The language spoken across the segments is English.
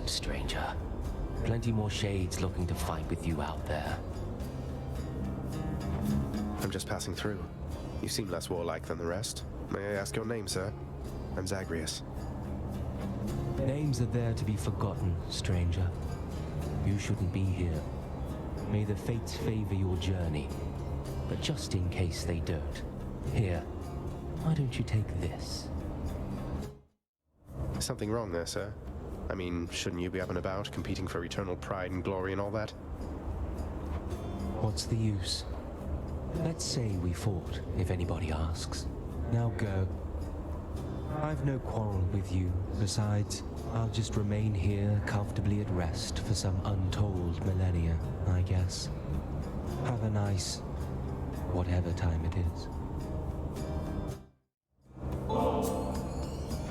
stranger. Plenty more shades looking to fight with you out there. I'm just passing through. You seem less warlike than the rest. May I ask your name, sir? I'm Zagreus. Names are there to be forgotten, stranger. You shouldn't be here. May the fates favor your journey. But just in case they don't, here, why don't you take this? Something wrong there, sir? I mean, shouldn't you be up and about, competing for eternal pride and glory and all that? What's the use? Let's say we fought, if anybody asks. Now go. I've no quarrel with you. Besides, I'll just remain here comfortably at rest for some untold millennia, I guess. Have a nice... whatever time it is.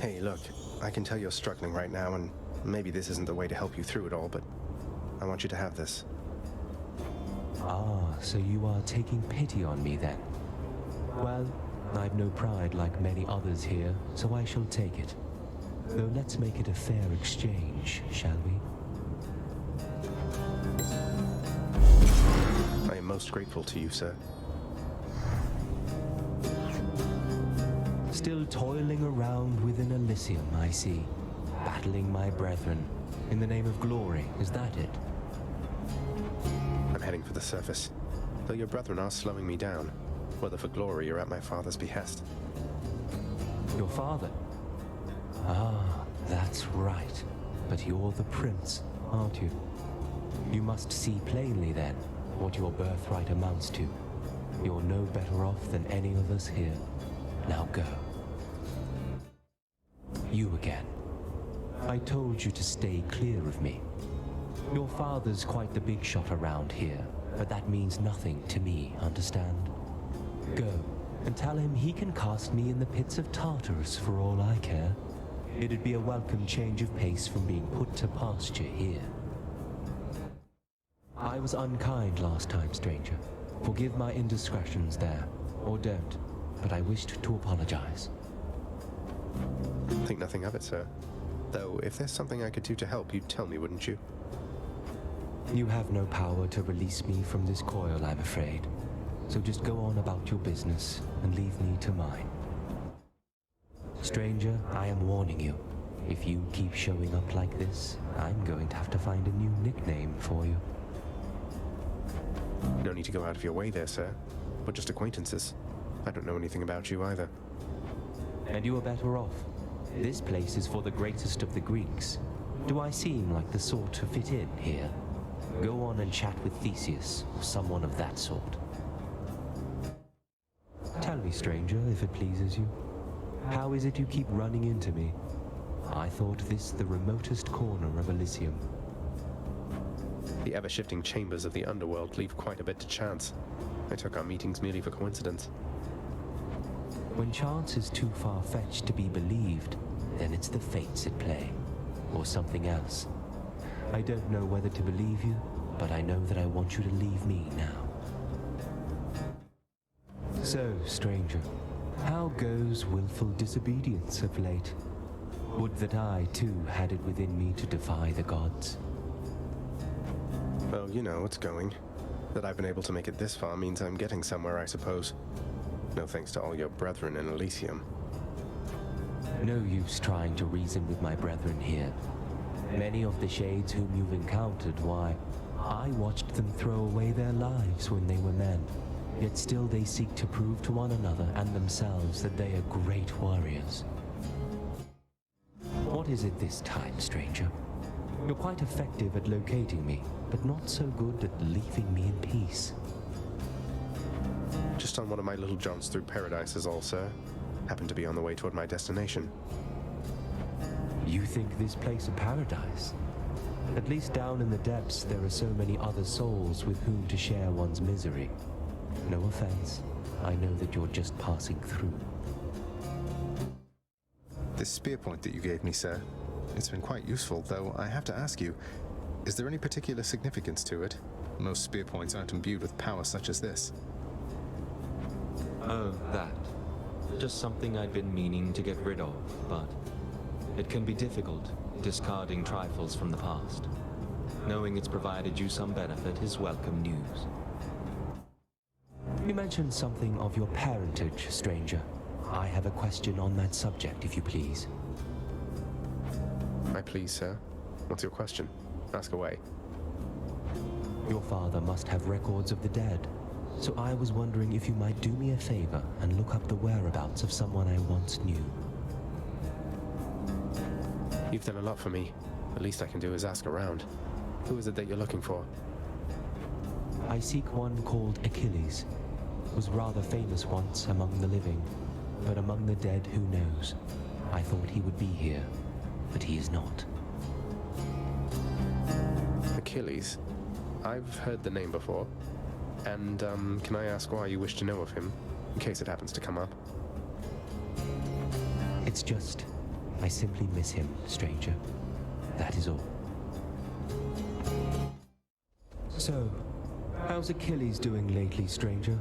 Hey, look, I can tell you're struggling right now, and maybe this isn't the way to help you through it all, but I want you to have this. Ah, so you are taking pity on me then? Well, I've no pride like many others here, so I shall take it. Though let's make it a fair exchange, shall we? I am most grateful to you, sir. Still toiling around within Elysium, I see. Battling my brethren. In the name of glory, is that it? I'm heading for the surface. Though your brethren are slowing me down, whether for glory or at my father's behest. Your father? Ah, that's right. But you're the prince, aren't you? You must see plainly then what your birthright amounts to. You're no better off than any of us here. Now go. You again. I told you to stay clear of me. Your father's quite the big shot around here, but that means nothing to me, understand? Go, and tell him he can cast me in the pits of Tartarus for all I care. It'd be a welcome change of pace from being put to pasture here. I was unkind last time, stranger. Forgive my indiscretions there, or don't, but I wished to apologize. Think nothing of it, sir. Though, if there's something I could do to help, you'd tell me, wouldn't you? You have no power to release me from this coil, I'm afraid. So just go on about your business and leave me to mine. Stranger, I am warning you. If you keep showing up like this, I'm going to have to find a new nickname for you. No need to go out of your way there, sir. We're just acquaintances. I don't know anything about you either. And you are better off. This place is for the greatest of the Greeks. Do I seem like the sort to fit in here? Go on and chat with Theseus, or someone of that sort. Tell me, stranger, if it pleases you. How is it you keep running into me? I thought this the remotest corner of Elysium. The ever-shifting chambers of the underworld leave quite a bit to chance. I took our meetings merely for coincidence. When chance is too far-fetched to be believed, then it's the fates at play, or something else. I don't know whether to believe you, but I know that I want you to leave me now. So, stranger, how goes willful disobedience of late? Would that I, too, had it within me to defy the gods. Well, you know it's going. That I've been able to make it this far means I'm getting somewhere, I suppose. No thanks to all your brethren in Elysium. No use trying to reason with my brethren here. Many of the shades whom you've encountered, why, I watched them throw away their lives when they were men. Yet still they seek to prove to one another and themselves that they are great warriors. What is it this time, stranger? You're quite effective at locating me, but not so good at leaving me in peace. Just on one of my little jaunts through paradise is all, sir. Happened to be on the way toward my destination. You think this place a paradise? At least down in the depths there are so many other souls with whom to share one's misery. No offense. I know that you're just passing through. This spear point that you gave me, sir, it's been quite useful, though I have to ask you, is there any particular significance to it? Most spear points aren't imbued with power such as this. Oh, that. Just something I'd been meaning to get rid of, but it can be difficult, discarding trifles from the past. Knowing it's provided you some benefit is welcome news. You mentioned something of your parentage, stranger. I have a question on that subject, if you please. I please, sir. What's your question? Ask away. Your father must have records of the dead, so I was wondering if you might do me a favor and look up the whereabouts of someone I once knew. You've done a lot for me. The least I can do is ask around. Who is it that you're looking for? I seek one called Achilles. Was rather famous once among the living, but among the dead, who knows? I thought he would be here, but he is not. Achilles? I've heard the name before. And, can I ask why you wish to know of him, in case it happens to come up? It's just, I simply miss him, stranger. That is all. So, how's Achilles doing lately, stranger?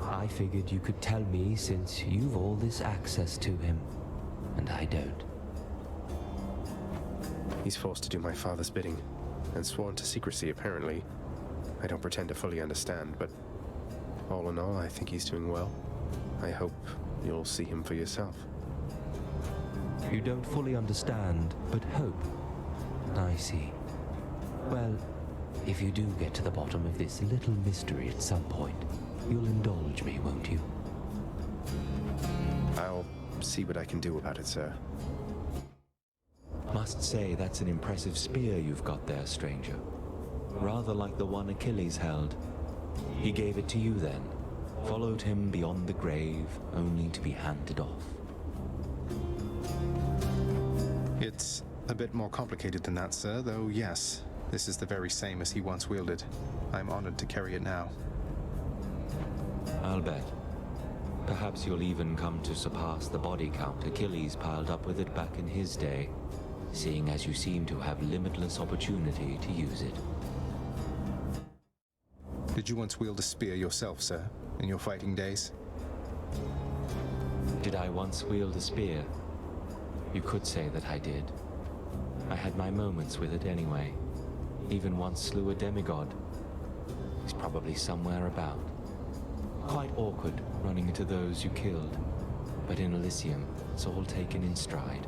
I figured you could tell me since you've all this access to him, and I don't. He's forced to do my father's bidding, and sworn to secrecy, apparently. I don't pretend to fully understand, but all in all, I think he's doing well. I hope you'll see him for yourself. You don't fully understand, but hope. I see. Well, if you do get to the bottom of this little mystery at some point, you'll indulge me, won't you? I'll see what I can do about it, sir. Must say that's an impressive spear you've got there, stranger. Rather like the one Achilles held. He gave it to you then, followed him beyond the grave, only to be handed off. It's a bit more complicated than that, sir, though yes, this is the very same as he once wielded. I'm honored to carry it now. I'll bet. Perhaps you'll even come to surpass the body count Achilles piled up with it back in his day, seeing as you seem to have limitless opportunity to use it. Did you once wield a spear yourself, sir, in your fighting days? Did I once wield a spear? You could say that I did. I had my moments with it anyway. Even once slew a demigod. He's probably somewhere about. Quite awkward running into those you killed, but in Elysium, it's all taken in stride.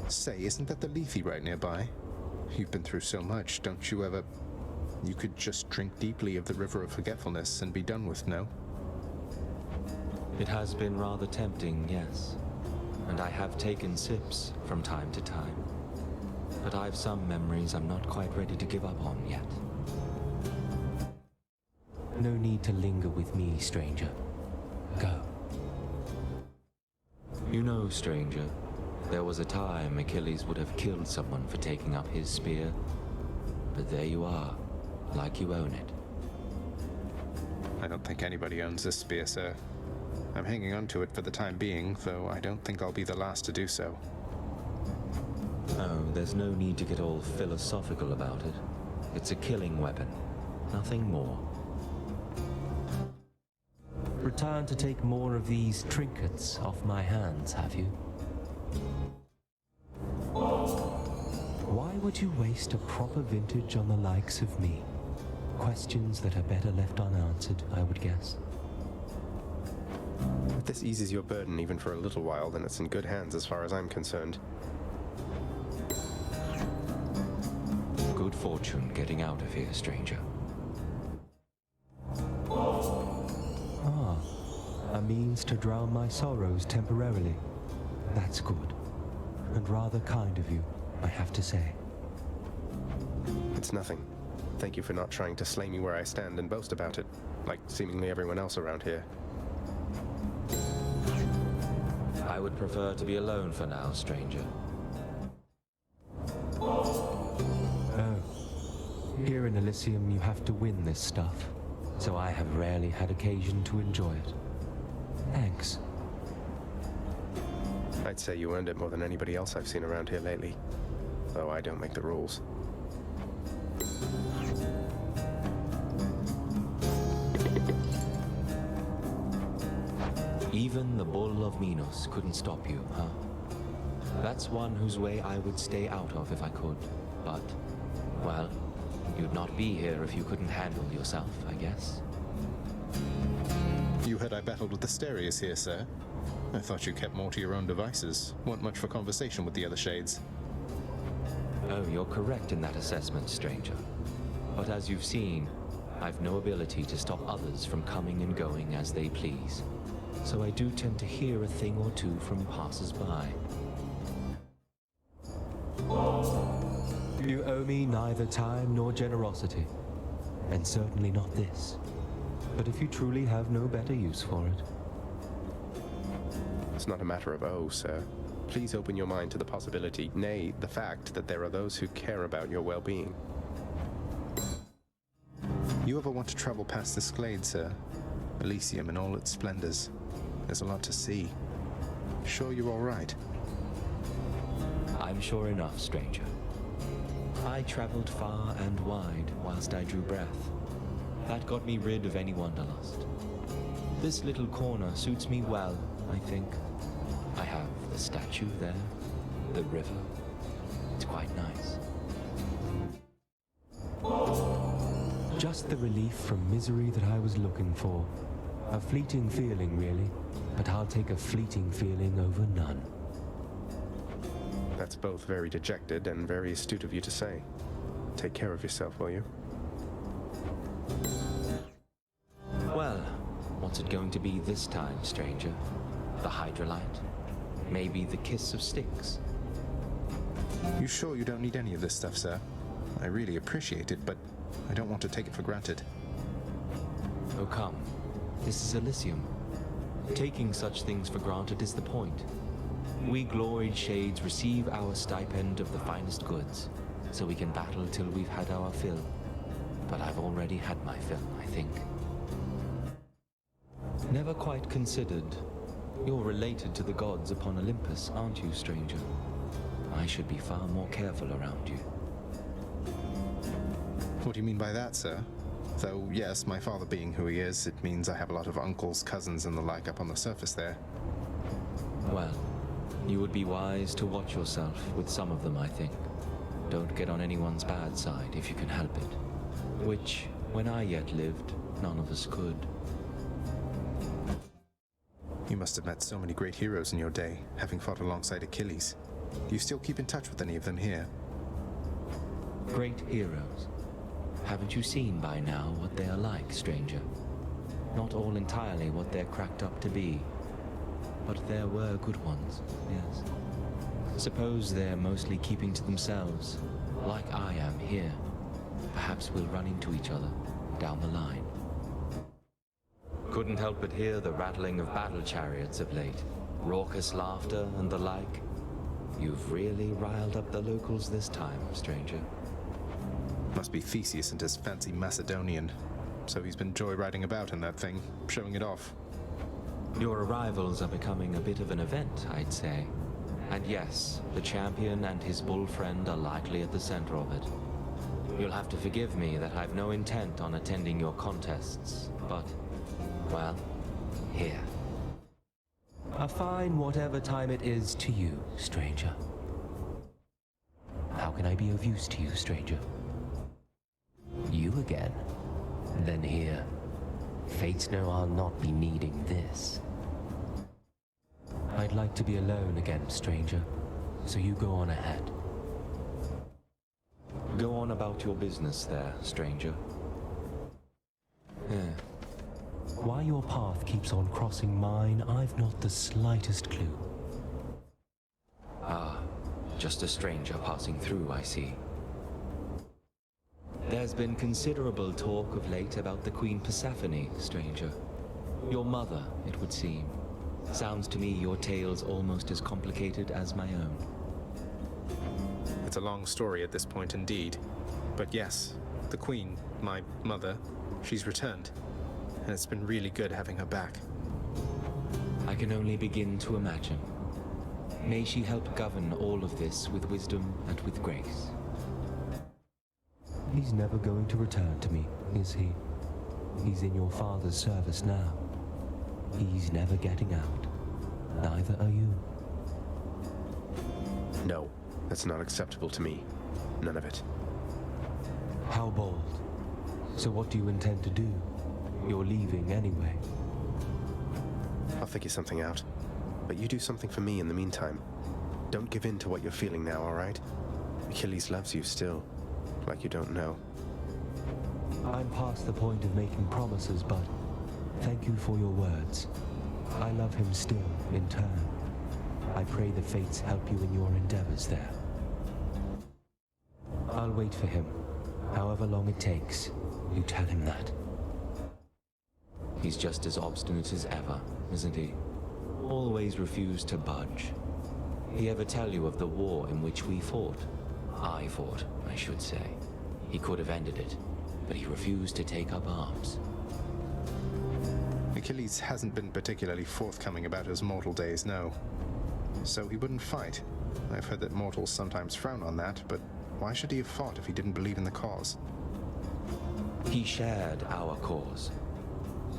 Say, isn't that the Lethe right nearby? You've been through so much, don't you ever... You could just drink deeply of the River of Forgetfulness and be done with, no? It has been rather tempting, yes. And I have taken sips from time to time. But I've some memories I'm not quite ready to give up on yet. No need to linger with me, stranger. Go. You know, stranger, there was a time Achilles would have killed someone for taking up his spear. But there you are, like you own it. I don't think anybody owns this spear, sir. I'm hanging on to it for the time being, though I don't think I'll be the last to do so. Oh, there's no need to get all philosophical about it. It's a killing weapon, nothing more. Returned to take more of these trinkets off my hands, have you? Why would you waste a proper vintage on the likes of me? Questions that are better left unanswered, I would guess. If this eases your burden even for a little while, then it's in good hands as far as I'm concerned. Good fortune getting out of here, stranger. Ah, a means to drown my sorrows temporarily. That's good. And rather kind of you, I have to say. It's nothing. Thank you for not trying to slay me where I stand and boast about it, like seemingly everyone else around here. I would prefer to be alone for now, stranger. Oh, here in Elysium you have to win this stuff, so I have rarely had occasion to enjoy it. Thanks. I'd say you earned it more than anybody else I've seen around here lately, though I don't make the rules. Even the Bull of Minos couldn't stop you, huh? That's one whose way I would stay out of if I could. But, well, you'd not be here if you couldn't handle yourself, I guess. You heard I battled with Asterius here, sir. I thought you kept more to your own devices. Weren't much for conversation with the other shades. Oh, you're correct in that assessment, stranger. But as you've seen, I've no ability to stop others from coming and going as they please. So I do tend to hear a thing or two from passers-by. You owe me neither time nor generosity, and certainly not this. But if you truly have no better use for it... It's not a matter of oh, sir. Please open your mind to the possibility, nay, the fact that there are those who care about your well-being. You ever want to travel past this glade, sir? Elysium in all its splendors. There's a lot to see. Sure you're all right? I'm sure enough, stranger. I traveled far and wide whilst I drew breath. That got me rid of any wanderlust. This little corner suits me well, I think. I have the statue there, the river. It's quite nice. Just the relief from misery that I was looking for. A fleeting feeling, really, but I'll take a fleeting feeling over none. That's both very dejected and very astute of you to say. Take care of yourself, will you? Well, what's it going to be this time, stranger? The hydrolite? Maybe the kiss of Styx? You sure you don't need any of this stuff, sir? I really appreciate it, but I don't want to take it for granted. Oh, come. This is Elysium. Taking such things for granted is the point. We gloried shades receive our stipend of the finest goods, so we can battle till we've had our fill. But I've already had my fill, I think. Never quite considered. You're related to the gods upon Olympus, aren't you, stranger? I should be far more careful around you. What do you mean by that, sir? Though, yes, my father being who he is, it means I have a lot of uncles, cousins, and the like up on the surface there. Well, you would be wise to watch yourself with some of them, I think. Don't get on anyone's bad side if you can help it. Which, when I yet lived, none of us could. You must have met so many great heroes in your day, having fought alongside Achilles. Do you still keep in touch with any of them here? Great heroes. Haven't you seen by now what they are like, stranger? Not all entirely what they're cracked up to be. But there were good ones, yes. Suppose they're mostly keeping to themselves, like I am here. Perhaps we'll run into each other down the line. Couldn't help but hear the rattling of battle chariots of late, raucous laughter and the like. You've really riled up the locals this time, stranger. Must be Theseus and his fancy Macedonian. So he's been joyriding about in that thing, showing it off. Your arrivals are becoming a bit of an event, I'd say. And yes, the champion and his bull friend are likely at the center of it. You'll have to forgive me that I've no intent on attending your contests, but, well, here. A fine whatever time it is to you, stranger. How can I be of use to you, stranger? You again? Then here. Fates know I'll not be needing this. I'd like to be alone again, stranger, so you go on ahead. Go on about your business there, stranger. Why your path keeps on crossing mine, I've not the slightest clue. Ah, just a stranger passing through, I see. There's been considerable talk of late about the Queen Persephone, stranger. Your mother, it would seem. Sounds to me your tale's almost as complicated as my own. It's a long story at this point indeed. But yes, the Queen, my mother, she's returned. And it's been really good having her back. I can only begin to imagine. May she help govern all of this with wisdom and with grace. He's never going to return to me, is he? He's in your father's service now. He's never getting out. Neither are you. No, that's not acceptable to me. None of it. How bold. So what do you intend to do? You're leaving anyway. I'll figure something out. But you do something for me in the meantime. Don't give in to what you're feeling now, all right? Achilles loves you still, like you don't know. I'm past the point of making promises, but thank you for your words. I love him still, in turn. I pray the fates help you in your endeavors there. I'll wait for him, however long it takes. You tell him that. He's just as obstinate as ever, isn't he? Always refused to budge. He ever tell you of the war in which we fought? I fought, I should say. He could have ended it, but he refused to take up arms. Achilles hasn't been particularly forthcoming about his mortal days, no. So he wouldn't fight. I've heard that mortals sometimes frown on that, but why should he have fought if he didn't believe in the cause? He shared our cause.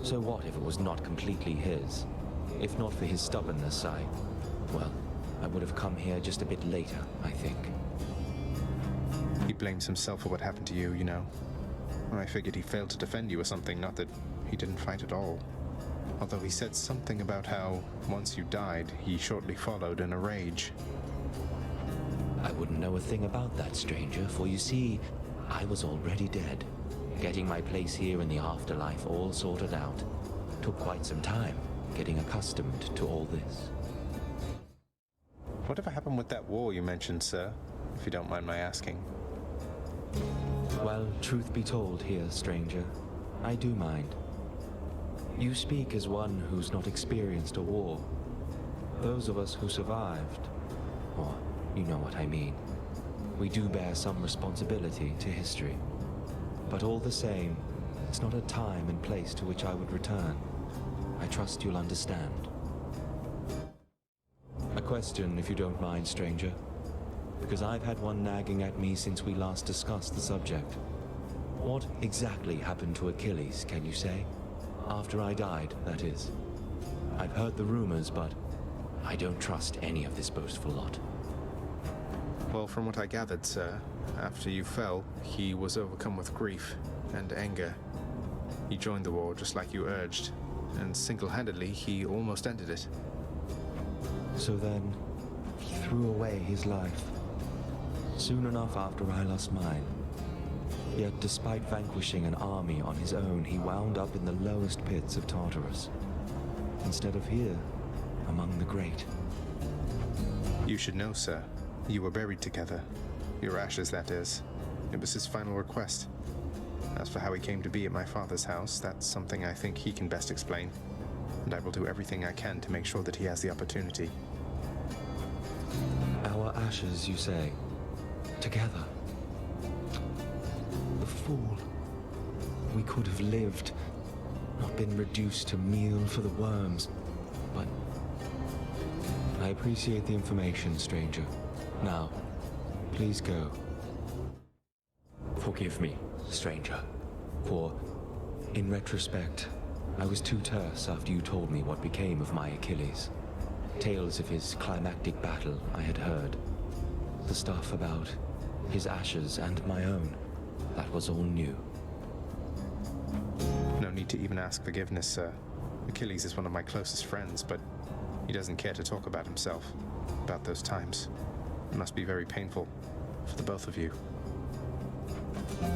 So what if it was not completely his? If not for his stubbornness, well, I would have come here just a bit later, I think. He blames himself for what happened to you, you know. I figured he failed to defend you or something, not that he didn't fight at all. Although he said something about how, once you died, he shortly followed in a rage. I wouldn't know a thing about that, stranger, for you see, I was already dead. Getting my place here in the afterlife all sorted out. Took quite some time, getting accustomed to all this. Whatever happened with that war you mentioned, sir? If you don't mind my asking. Well, truth be told here, stranger, I do mind. You speak as one who's not experienced a war. Those of us who survived, or you know what I mean, we do bear some responsibility to history. But all the same, it's not a time and place to which I would return. I trust you'll understand. A question, if you don't mind, stranger. Because I've had one nagging at me since we last discussed the subject. What exactly happened to Achilles, can you say? After I died, that is. I've heard the rumors, but I don't trust any of this boastful lot. Well, from what I gathered, sir, after you fell, he was overcome with grief and anger. He joined the war just like you urged, and single-handedly he almost ended it. So then, he threw away his life. Soon enough after I lost mine. Yet despite vanquishing an army on his own, he wound up in the lowest pits of Tartarus. Instead of here, among the great. You should know, sir. You were buried together. Your ashes, that is. It was his final request. As for how he came to be at my father's house, that's something I think he can best explain. And I will do everything I can to make sure that he has the opportunity. Our ashes, you say? Together? The fool. We could have lived, not been reduced to meal for the worms. But I appreciate the information, stranger. Now, please go. Forgive me, stranger, for, in retrospect, I was too terse after you told me what became of my Achilles. Tales of his climactic battle I had heard. The stuff about his ashes and my own, that was all new. No need to even ask forgiveness, sir. Achilles is one of my closest friends, but he doesn't care to talk about himself, about those times. It must be very painful for the both of you.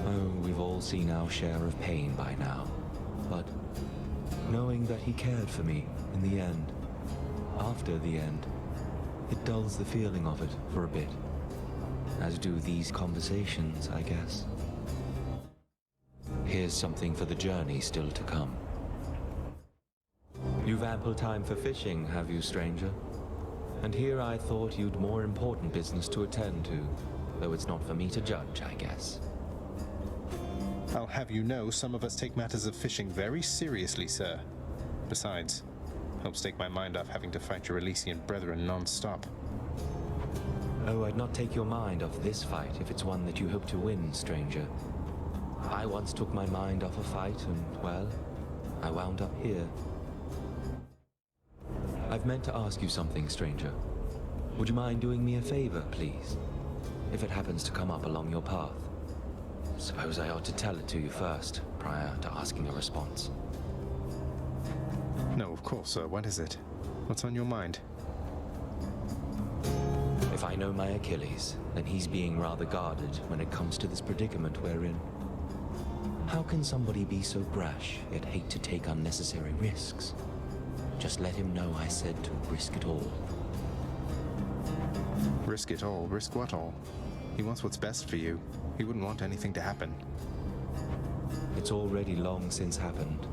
Oh, we've all seen our share of pain by now. But knowing that he cared for me in the end, after the end, it dulls the feeling of it for a bit. As do these conversations, I guess. Here's something for the journey still to come. You've ample time for fishing, have you, stranger? And here I thought you'd more important business to attend to, though it's not for me to judge, I guess. I'll have you know, some of us take matters of fishing very seriously, sir. Besides, helps take my mind off having to fight your Elysian brethren non-stop. Oh, I'd not take your mind off this fight if it's one that you hope to win, stranger. I once took my mind off a fight and, well, I wound up here. I've meant to ask you something, stranger. Would you mind doing me a favor, please? If it happens to come up along your path. Suppose I ought to tell it to you first, prior to asking a response. No, of course, sir. What is it? What's on your mind? If I know my Achilles, then he's being rather guarded when it comes to this predicament we're in. How can somebody be so brash, yet hate to take unnecessary risks? Just let him know I said to risk it all. Risk it all? Risk what all? He wants what's best for you. He wouldn't want anything to happen. It's already long since happened.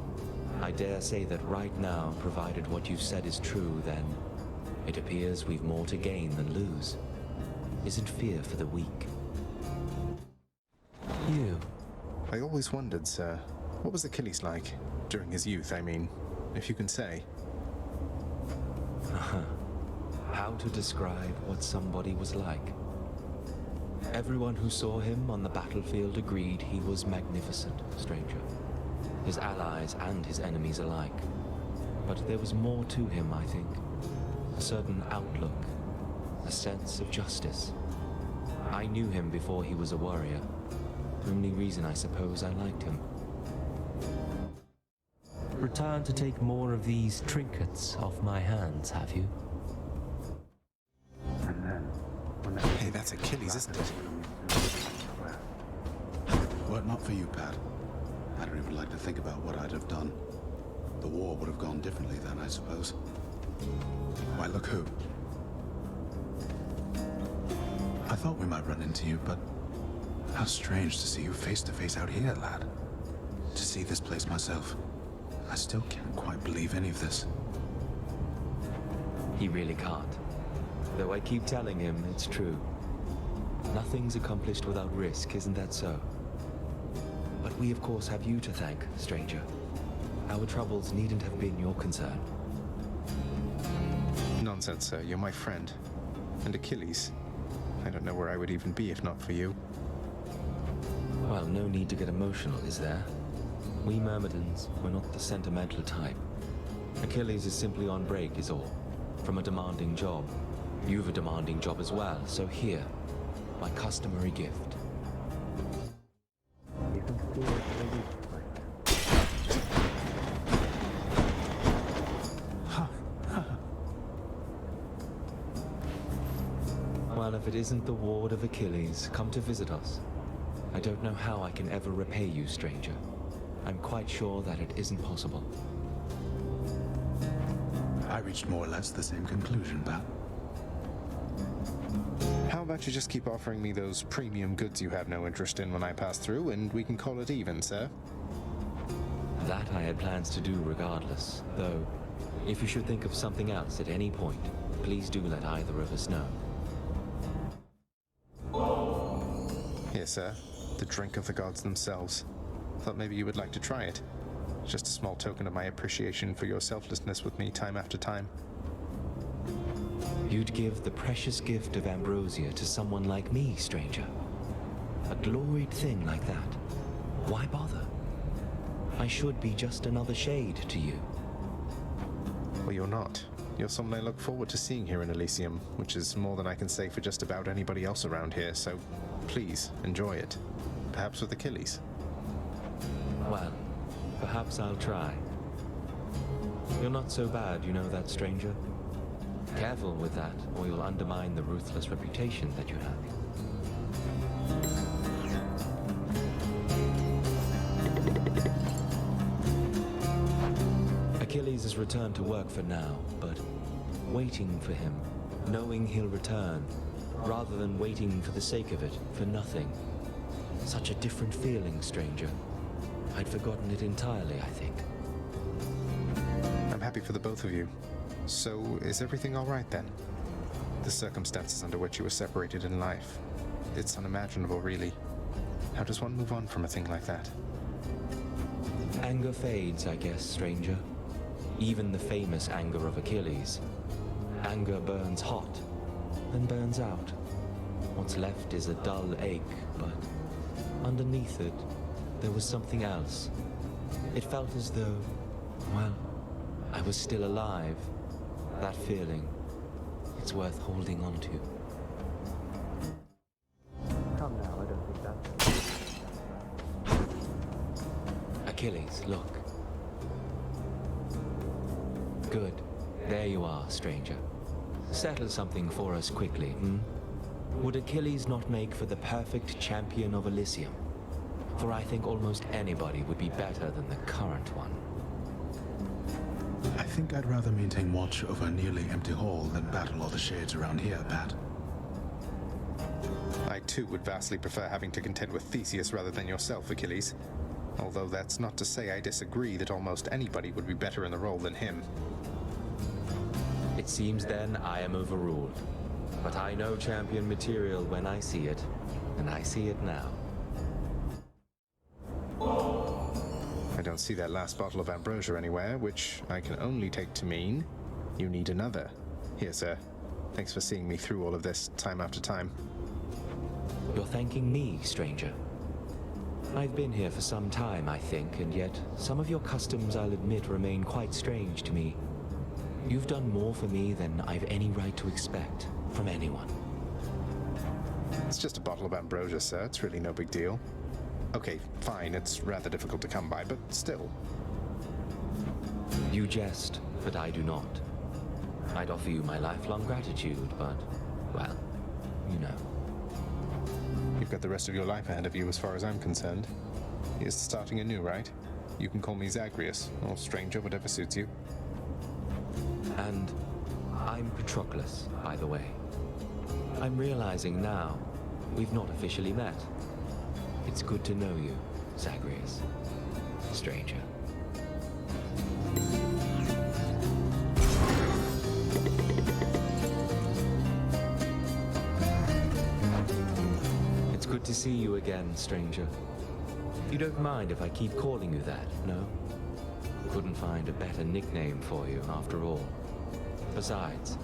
I dare say that right now, provided what you've said is true, then it appears we've more to gain than lose. Isn't fear for the weak? You. I always wondered, sir, what was Achilles like? During his youth, I mean, if you can say. How to describe what somebody was like? Everyone who saw him on the battlefield agreed he was magnificent, stranger. His allies and his enemies alike. But there was more to him, I think. A certain outlook, a sense of justice. I knew him before he was a warrior. Only reason I suppose I liked him. Return to take more of these trinkets off my hands, have you? Hey, that's Achilles, isn't it? Were it not for you, Pat, I don't even like to think about what I'd have done. The war would have gone differently then, I suppose. Why, look who. I thought we might run into you, but how strange to see you face to face out here, lad. To see this place myself, I still can't quite believe any of this. He really can't. Though I keep telling him it's true. Nothing's accomplished without risk, isn't that so? But we of course have you to thank, stranger. Our troubles needn't have been your concern. Nonsense, sir. You're my friend. And Achilles. I don't know where I would even be if not for you. Well, no need to get emotional, is there? We Myrmidons, we're not the sentimental type. Achilles is simply on break, is all. From a demanding job. You've a demanding job as well, so here, my customary gift. Well, if it isn't the ward of Achilles, come to visit us. I don't know how I can ever repay you, stranger. I'm quite sure that it isn't possible. I reached more or less the same conclusion, Pat. How about you just keep offering me those premium goods you have no interest in when I pass through, and we can call it even, sir? That I had plans to do regardless, though if you should think of something else at any point, please do let either of us know. Here, sir. The drink of the gods themselves. Thought maybe you would like to try it. Just a small token of my appreciation for your selflessness with me time after time. You'd give the precious gift of ambrosia to someone like me, stranger. A gloried thing like that. Why bother? I should be just another shade to you. Well, you're not. You're someone I look forward to seeing here in Elysium, which is more than I can say for just about anybody else around here, so please, enjoy it. Perhaps with Achilles. Well, perhaps I'll try. You're not so bad, you know that, stranger? Careful with that, or you'll undermine the ruthless reputation that you have. Achilles has returned to work for now, but waiting for him, knowing he'll return, rather than waiting for the sake of it, for nothing. Such a different feeling, stranger. I'd forgotten it entirely, I think. I'm happy for the both of you. So, is everything all right then? The circumstances under which you were separated in life. It's unimaginable, really. How does one move on from a thing like that? Anger fades, I guess, stranger. Even the famous anger of Achilles. Anger burns hot, then burns out. What's left is a dull ache, but underneath it, there was something else. It felt as though, well, I was still alive. That feeling, it's worth holding on to. Come now, I don't think that's... Achilles, look. Good. There you are, stranger. Settle something for us quickly, hmm? Would Achilles not make for the perfect champion of Elysium? For I think almost anybody would be better than the current one. I think I'd rather maintain watch over a nearly empty hall than battle all the shades around here, Pat. I too would vastly prefer having to contend with Theseus rather than yourself, Achilles. Although that's not to say I disagree that almost anybody would be better in the role than him. It seems then I am overruled. But I know champion material when I see it, and I see it now. I don't see that last bottle of ambrosia anywhere, which I can only take to mean you need another. Here, sir. Thanks for seeing me through all of this, time after time. You're thanking me, stranger. I've been here for some time, I think, and yet some of your customs, I'll admit, remain quite strange to me. You've done more for me than I've any right to expect from anyone. It's just a bottle of ambrosia, sir. It's really no big deal. Okay, fine, it's rather difficult to come by, but still. You jest, but I do not. I'd offer you my lifelong gratitude, but, well, you know. You've got the rest of your life ahead of you as far as I'm concerned. Here's to starting anew, right? You can call me Zagreus, or stranger, whatever suits you. And I'm Patroclus, by the way. I'm realizing now we've not officially met. It's good to know you, Zagreus, stranger. It's good to see you again, stranger. You don't mind if I keep calling you that, no? Couldn't find a better nickname for you, after all. Besides,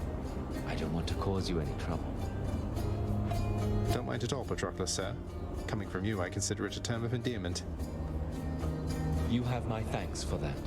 I don't want to cause you any trouble. Don't mind at all, Patroclus, sir. Coming from you, I consider it a term of endearment. You have my thanks for that.